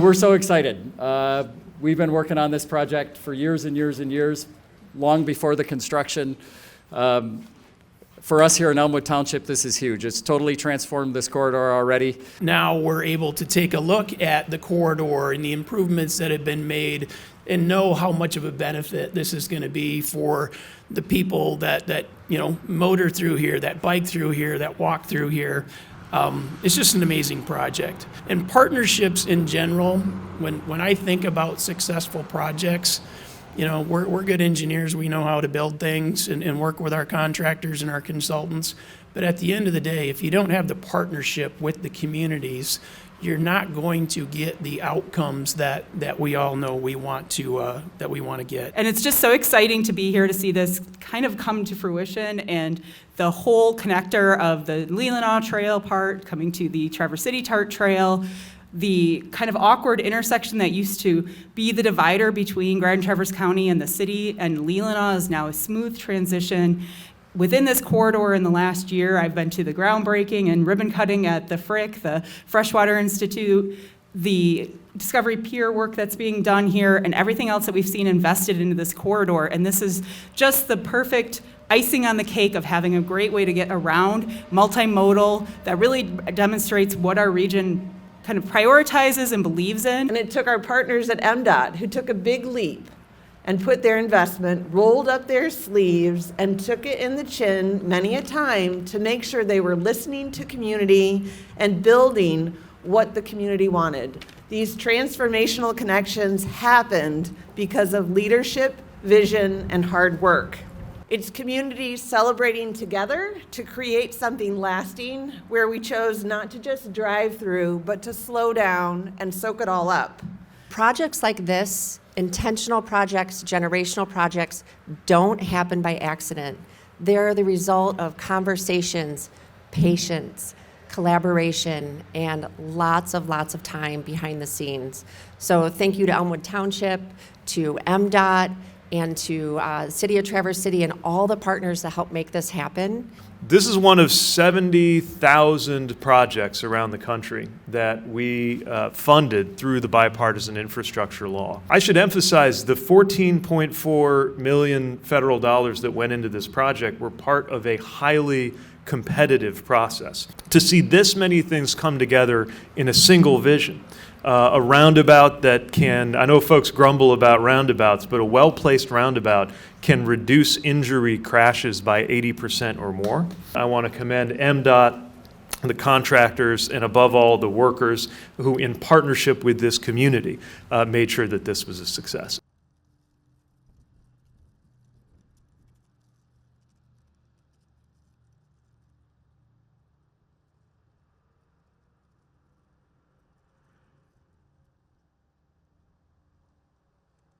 We're so excited. We've been working on this project for years and years and years, long before the construction. For us here in Elmwood Township, this is huge. It's totally transformed this corridor already. Now we're able to take a look at the corridor and the improvements that have been made and know how much of a benefit this is going to be for the people that motor through here, that bike through here, that walk through here. It's just an amazing project. And partnerships in general, when I think about successful projects, we're good engineers. We know how to build things and work with our contractors and our consultants. But at the end of the day, if you don't have the partnership with the communities, you're not going to get the outcomes that we all know we want to get. And it's just so exciting to be here to see this kind of come to fruition, and the whole connector of the Leelanau Trail part coming to the Traverse City Tart Trail, the kind of awkward intersection that used to be the divider between Grand Traverse County and the city and Leelanau is now a smooth transition. Within this corridor in the last year, I've been to the groundbreaking and ribbon cutting at the Frick, the Freshwater Institute, the Discovery Pier work that's being done here, and everything else that we've seen invested into this corridor. And this is just the perfect icing on the cake of having a great way to get around, multimodal, that really demonstrates what our region kind of prioritizes and believes in. And it took our partners at MDOT, who took a big leap and put their investment, rolled up their sleeves, and took it in the chin many a time to make sure they were listening to community and building what the community wanted. These transformational connections happened because of leadership, vision, and hard work. It's communities celebrating together to create something lasting, where we chose not to just drive through, but to slow down and soak it all up. Projects like this, intentional projects, generational projects, don't happen by accident. They're the result of conversations, patience, collaboration, and lots of time behind the scenes. So thank you to Elmwood Township, to MDOT, and to City of Traverse City and all the partners that help make this happen. This is one of 70,000 projects around the country that we funded through the bipartisan infrastructure law. I should emphasize the $14.4 million federal dollars that went into this project were part of a highly competitive process. To see this many things come together in a single vision, a roundabout that can, I know folks grumble about roundabouts, but a well-placed roundabout can reduce injury crashes by 80% or more. I want to commend MDOT, the contractors, and above all the workers who, in partnership with this community, made sure that this was a success.